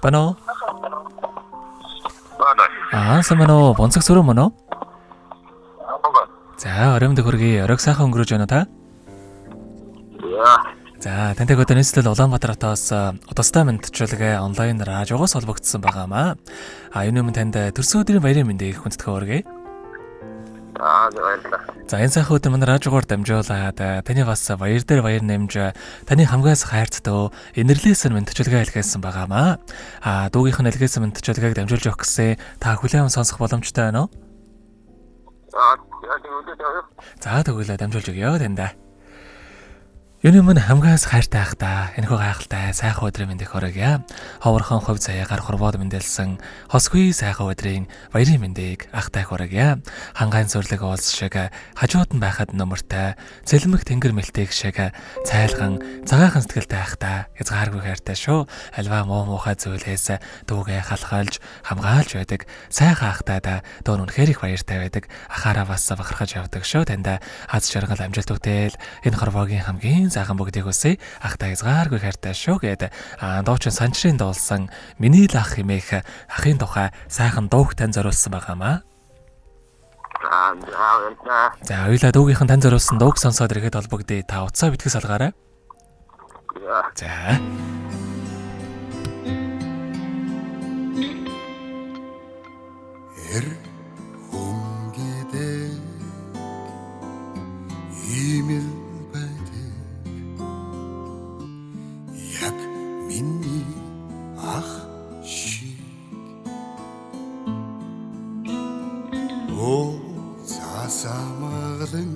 Bano? Samano, Bonsok Suru Mono? Оримд хүргэе. Оройг сайхан өнгөрөөж байна та? За, тантай өдөр нийслэл Улаанбаатар хотоос удастай мэдчилгээ онлайн радиогоос холбогдсон байгаамаа. Энэ юм танд төрсөн өдрийн баярын мэндийг хүндэтгэн хүргэе. За, энэ сайхан өдөр манай радиогоор дамжуулаад таны бас баяр дээр баяр нэмж таны хамгаас хайрцдаг инэрлээс мэдчилгээ илгээсэн байгаамаа. Дүүгийнх нь илгээсэн мэдчилгээг дамжуулж өгөх гэсэн та хүлээн сонсох боломжтой байна уу? За тэгвэл дамжуулж өгье танда. Юуны мань хамгаас хайртай ахта энэхүү гайхалтай сайхан өдрийн мэндийг хүргье. Ховорхон хувь заяагаар хорвоод мэндэлсэн хосгүй сайхан өдрийн баярын мэндийг ахтай хүргье. Хангаан зүрлэг уулс шиг хажууд нь байхад нөмөртэй цэлмэг тэнгэр мэлтэйг шиг цайлган цагаахан сэтгэлтэй ахта хязгааргүй хайртай шүү. Альва муухай зүйлээс дүүгээ халахалж хамгаалж байдаг сайхан ахтайда дөө үнэхээр их баяртай байдаг. Ахаараа бас бахархаж явдаг шүү. Танда аз жаргал амжилт бүтээл энэ хорвоогийн хамгийн сайхан бүгдийг үсэ ахтай хязгааргүй хайртай шүү гэдэг дуучин санчрын дуулсан миний л ах хэмээх ахын тухай сайхан дууг тань зориулсан байгаамаа. За хоёулаа дуугийнхан тань зориулсан дууг сонсоод ирэхэд холбогдъё. Та утсаа битгий салгаарай. За. Миний ах шиг цаасамаглан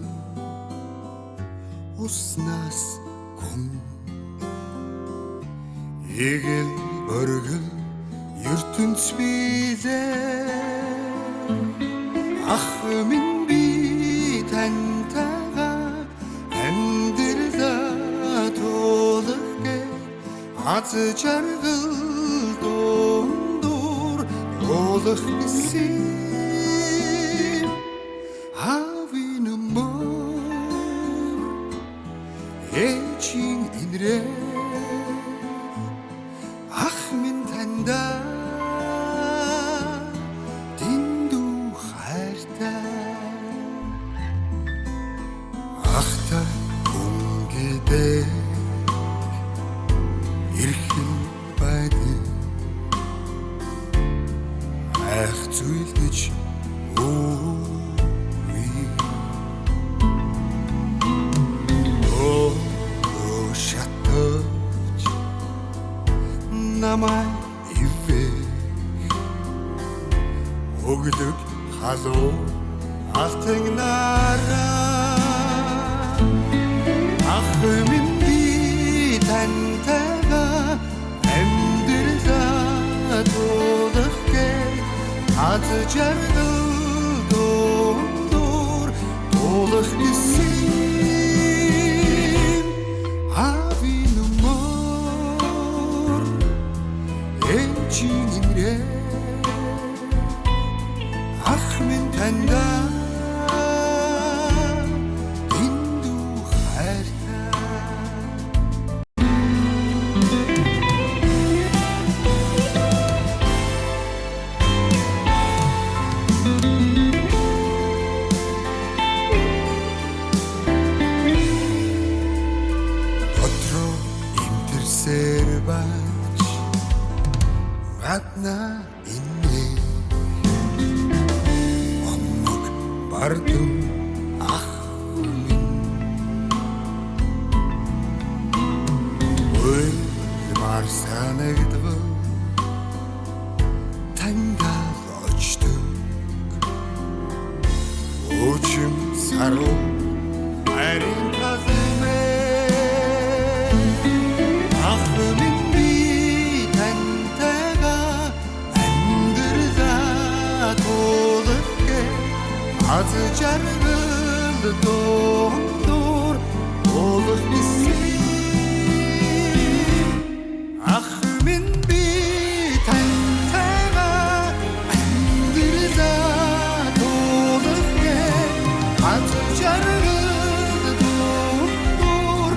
уснаас гүн эгэл өргөл ертөнц билээ ах минь би тантайгаа амьдралаа тулах аз жаргал дундуур уулах гэсэн хавин мөр эчин инрээ ах минь танда дэндүү хайртай ахтай хүнгидээ зүйлдэж шатаж намай ивэ өгдөг халуу алтан нараа ах минь би тантайгаа амьдралаа тулах аз жаргал дундуур уулах гэсэн хавин мөр эчин инрээ ах минь танда дэндүү хайртай Адна инне аммаг бардум ах минь ой марсанэгдв тангал очдог очим сару арин казмэ ах минь аз жаргал дундуур уулах гэсэн ах минь би тантайгаа амьдралаа тулах аз жаргал дундуур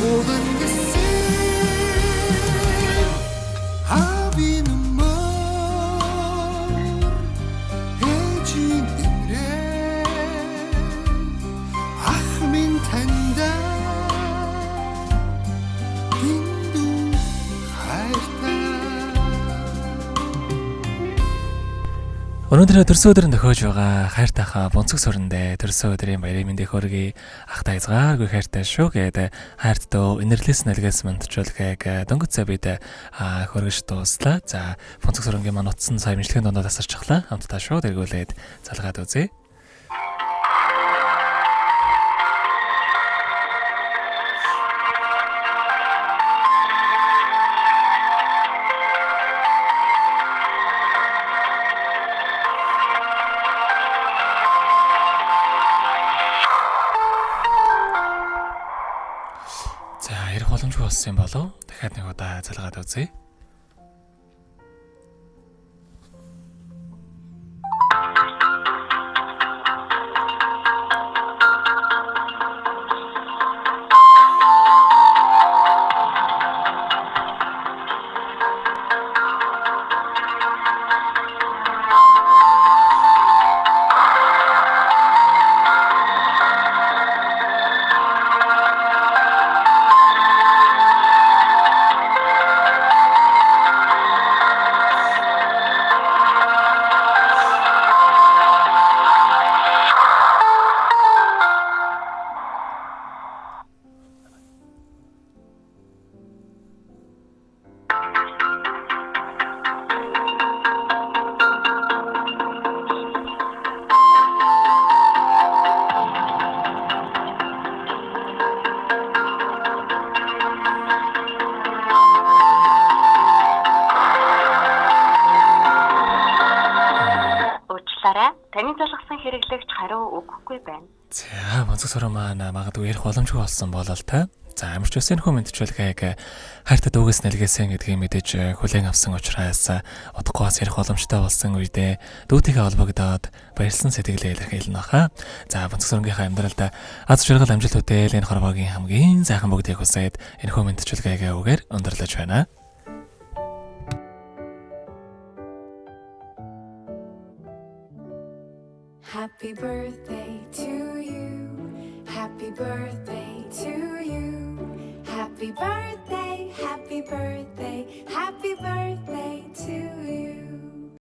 уулах гэсэн хавин Өнөөдөр төрсөн өдрөнд тохиож байгаа хайртайхаа бонцог сүрэндээ төрсөн өдрийн баярын мэндийг хүргэе. Ах тайзгааргүй хайртай шүү гэдэг хайрттай инэрлээс нэлгээс мандчулгааг дөнгөцөө бид хүргэж дууслаа. За бонцог сүрэнгийн маань утсан сайн имжлэгийн дондоо тасарчихлаа. Хамтдаа шууд эргүүлээд залгаад үзье. За ярих боломжгүй болсон юм болов? Дахиад нэг удаа залгаад үзье. Таны залгасан хэрэглэгч хариу өгөхгүй байна. За бонцог сүрэн маань магадгүй ярих боломжгүй болсон болол та. За амарч өсөн хөө мэдчилгээг хайртай дүүгээс нэлгээсэн гэдгийг мэдээж хүлээн авсан учраас удахгүй бас ярих боломжтой болсон үедээ дүүтэйгээ холбогдоод баярлсан сэтгэлээ илэрхийлнэ баха. За бонцог сүрэнгийн амьдралд аз жаргал амжилт үтэл энэ хорвоогийн хамгийн сайхан бүгдийг хүсээд энэ хөө мэдчилгээг үгээр өндөрлөж байна. Happy birthday to you. Happy birthday to you. Happy birthday, happy birthday, happy birthday.